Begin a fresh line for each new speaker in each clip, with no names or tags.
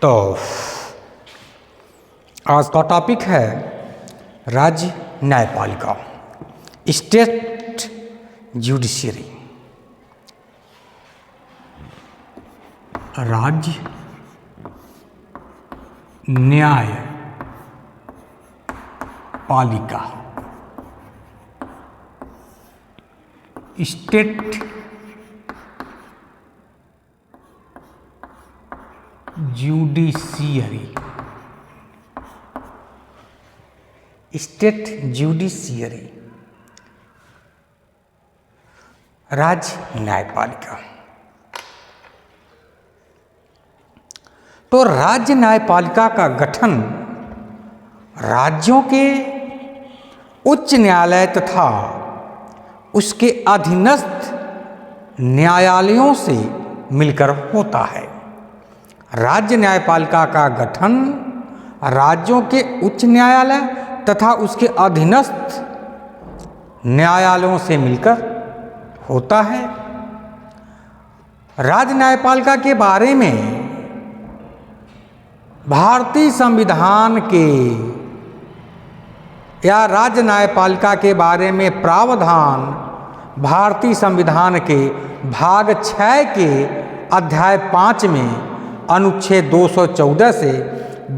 तो आज का टॉपिक है राज्य न्यायपालिका, स्टेट जुडिशरी। राज्य न्याय पालिका, स्टेट जुडिशियरी, स्टेट जुडिशियरी, राज्य न्यायपालिका। तो राज्य न्यायपालिका का गठन राज्यों के उच्च न्यायालय तथा उसके अधीनस्थ न्यायालयों से मिलकर होता है। राज्य न्यायपालिका का गठन राज्यों के उच्च न्यायालय तथा उसके अधीनस्थ न्यायालयों से मिलकर होता है। राज्य न्यायपालिका के बारे में भारतीय संविधान के या राज्य न्यायपालिका के बारे में प्रावधान भारतीय संविधान के भाग 6 के अध्याय 5 में अनुच्छेद 214 से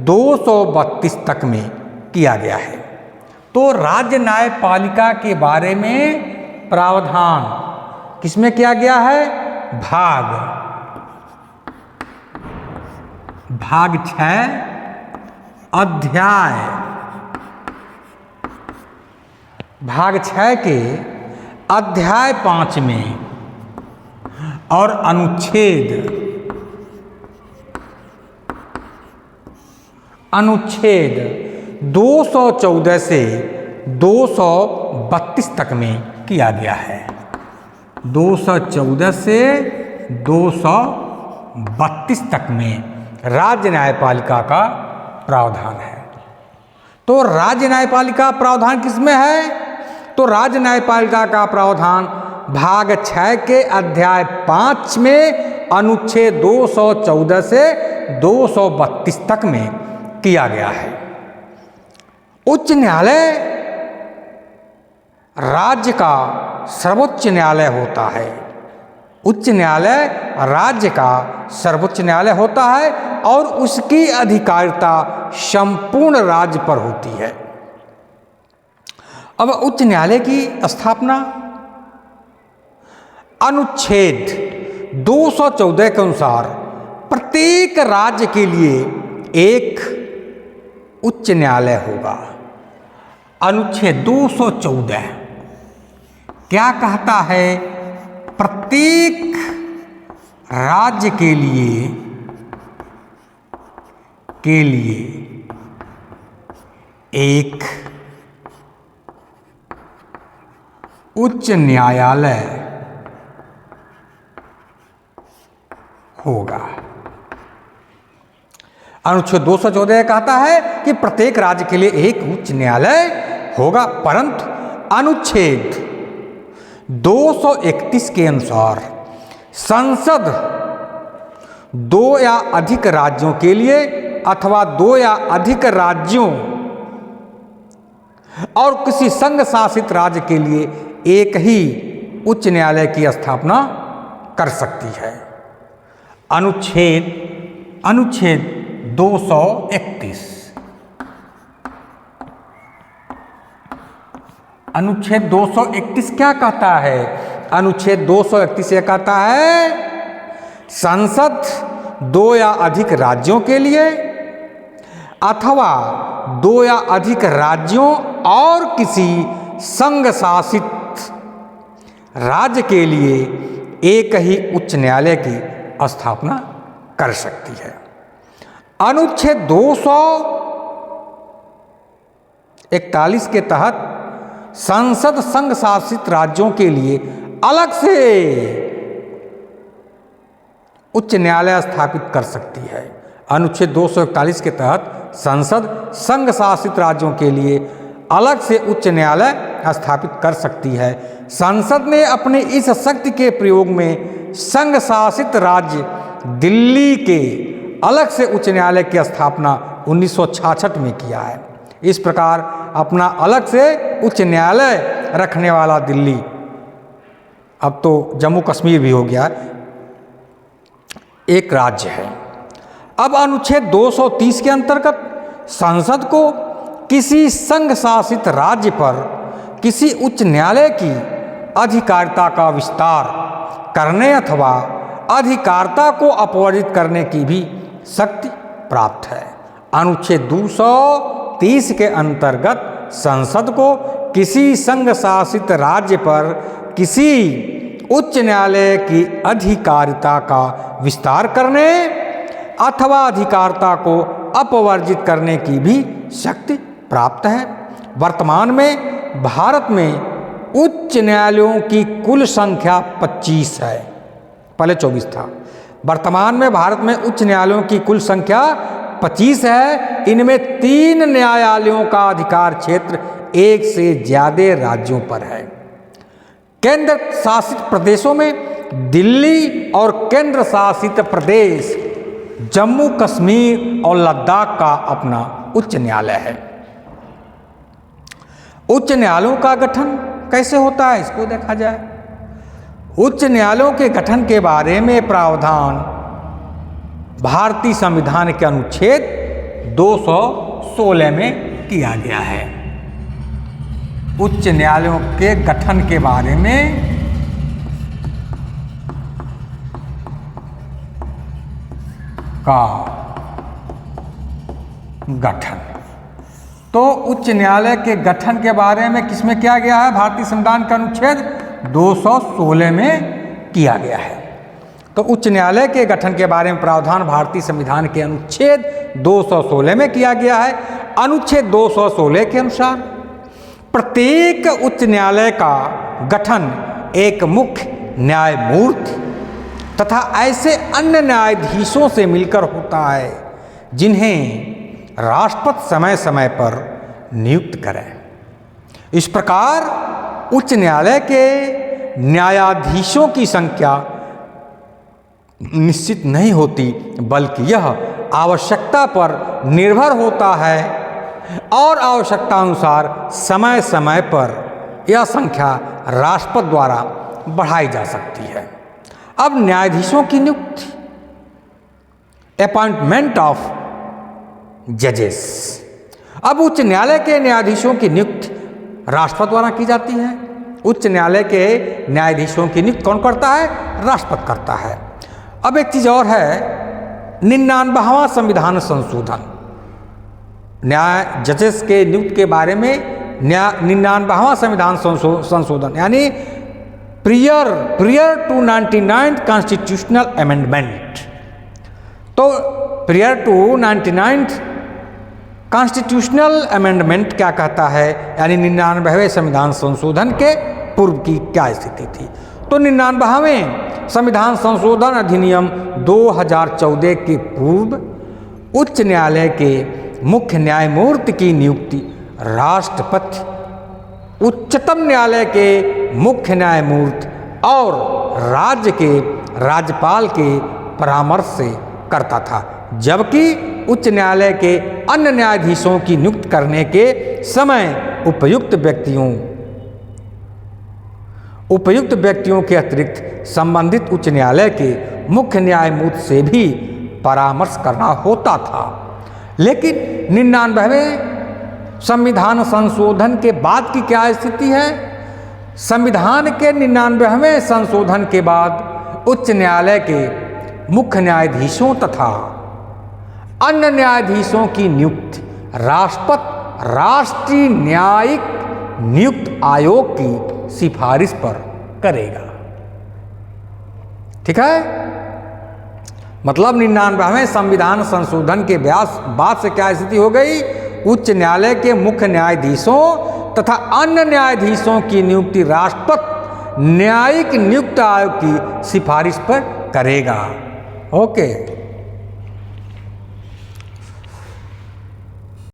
232 तक में किया गया है। तो राज्य न्यायपालिका के बारे में प्रावधान किसमें किया गया है? भाग 6 अध्याय भाग 6 के अध्याय 5 में और अनुच्छेद 214 से 232 तक में किया गया है। 214 से 232 तक में राज्य न्यायपालिका का प्रावधान है। तो राज्य न्यायपालिका प्रावधान किसमें है? तो राज्य न्यायपालिका का प्रावधान भाग 6 के अध्याय 5 में अनुच्छेद 214 से 232 तक में किया गया है। उच्च न्यायालय राज्य का सर्वोच्च न्यायालय होता है। उच्च न्यायालय राज्य का सर्वोच्च न्यायालय होता है और उसकी अधिकारिता संपूर्ण राज्य पर होती है। अब उच्च न्यायालय की स्थापना अनुच्छेद 214 के अनुसार प्रत्येक राज्य के लिए एक उच्च न्यायालय होगा। अनुच्छेद 214 क्या कहता है? प्रत्येक राज्य के लिए एक उच्च न्यायालय होगा। अनुच्छेद 214 कहता है कि प्रत्येक राज्य के लिए एक उच्च न्यायालय होगा, परंतु अनुच्छेद 231 के अनुसार संसद 2 या अधिक राज्यों के लिए अथवा 2 या अधिक राज्यों और किसी संघ शासित राज्य के लिए एक ही उच्च न्यायालय की स्थापना कर सकती है। अनुच्छेद 231 अनुच्छेद 231 क्या कहता है? अनुच्छेद 231 ये कहता है संसद 2 या अधिक राज्यों के लिए अथवा 2 या अधिक राज्यों और किसी संघ शासित राज्य के लिए एक ही उच्च न्यायालय की स्थापना कर सकती है। अनुच्छेद 241 के तहत संसद संघ शासित राज्यों के लिए अलग से उच्च न्यायालय स्थापित कर सकती है। अनुच्छेद 241 के तहत संसद संघ शासित राज्यों के लिए अलग से उच्च न्यायालय स्थापित कर सकती है। संसद ने अपने इस शक्ति के प्रयोग में संघ शासित राज्य दिल्ली के अलग से उच्च न्यायालय की स्थापना 1966 में किया है। इस प्रकार अपना अलग से उच्च न्यायालय रखने वाला दिल्ली, अब तो जम्मू कश्मीर भी हो गया, एक राज्य है। अब अनुच्छेद 230 के अंतर्गत संसद को किसी संघ शासित राज्य पर किसी उच्च न्यायालय की अधिकारिता का विस्तार करने अथवा अधिकारिता को अपवर्जित करने की भी शक्ति प्राप्त है। अनुच्छेद 230 के अंतर्गत संसद को किसी संघ शासित राज्य पर किसी उच्च न्यायालय की अधिकारिता का विस्तार करने अथवा अधिकारिता को अपवर्जित करने की भी शक्ति प्राप्त है। वर्तमान में भारत में उच्च न्यायालयों की कुल संख्या 25 है, पहले 24 था। वर्तमान में भारत में उच्च न्यायालयों की कुल संख्या 25 है। इनमें 3 न्यायालयों का अधिकार क्षेत्र एक से ज्यादा राज्यों पर है। केंद्र शासित प्रदेशों में दिल्ली और केंद्र शासित प्रदेश जम्मू कश्मीर और लद्दाख का अपना उच्च न्यायालय है। उच्च न्यायालयों का गठन कैसे होता है, इसको देखा जाए। उच्च न्यायालयों के गठन के बारे में प्रावधान भारतीय संविधान के अनुच्छेद 216 में किया गया है। उच्च न्यायालयों के गठन के बारे में का गठन, तो उच्च न्यायालय के गठन के बारे में किसमें किया गया है? भारतीय संविधान का अनुच्छेद 216 में किया गया है। तो उच्च न्यायालय के गठन के बारे में प्रावधान भारतीय संविधान के अनुच्छेद 216 में किया गया है। अनुच्छेद 216 के अनुसार प्रत्येक उच्च न्यायालय का गठन एक मुख्य न्यायमूर्ति तथा ऐसे अन्य न्यायाधीशों से मिलकर होता है जिन्हें राष्ट्रपति समय समय पर नियुक्त करें। इस प्रकार उच्च न्यायालय के न्यायाधीशों की संख्या निश्चित नहीं होती, बल्कि यह आवश्यकता पर निर्भर होता है और आवश्यकता अनुसार समय समय पर यह संख्या राष्ट्रपति द्वारा बढ़ाई जा सकती है। अब न्यायाधीशों की नियुक्ति, अपॉइंटमेंट ऑफ जजेस। अब उच्च न्यायालय के न्यायाधीशों की नियुक्ति राष्ट्रपति द्वारा की जाती है। उच्च न्यायालय के न्यायाधीशों की नियुक्ति कौन करता है? राष्ट्रपति करता है। अब एक चीज और है, 99वां संविधान संशोधन, न्याय जजेस के नियुक्ति के बारे में 99वां संविधान संशोधन यानी प्रियर टू 99 कॉन्स्टिट्यूशनल अमेंडमेंट। तो प्रियर टू 99 कॉन्स्टिट्यूशनल अमेंडमेंट क्या कहता है, यानी 99वें संविधान संशोधन के पूर्व की क्या स्थिति थी। तो 99वें संविधान संशोधन अधिनियम 2014 के पूर्व उच्च न्यायालय के मुख्य न्यायमूर्ति की नियुक्ति राष्ट्रपति उच्चतम न्यायालय के मुख्य न्यायमूर्ति और राज्य के राज्यपाल के परामर्श से करता था, जबकि उच्च न्यायालय के अन्य न्यायाधीशों की नियुक्ति करने के समय उपयुक्त व्यक्तियों के अतिरिक्त संबंधित उच्च न्यायालय के मुख्य न्यायमूर्ति से भी परामर्श करना होता था। लेकिन 99वें संविधान संशोधन के बाद की क्या स्थिति है? संविधान के 99वें संशोधन के बाद उच्च न्यायालय के मुख्य न्यायाधीशों तथा अन्य न्यायाधीशों की नियुक्ति राष्ट्रपति राष्ट्रीय न्यायिक नियुक्त आयोग की सिफारिश पर करेगा। ठीक है, मतलब 99वें संविधान संशोधन के बाद से क्या स्थिति हो गई? उच्च न्यायालय के मुख्य न्यायाधीशों तथा अन्य न्यायाधीशों की नियुक्ति राष्ट्रपति न्यायिक नियुक्त आयोग की सिफारिश पर करेगा। ओके।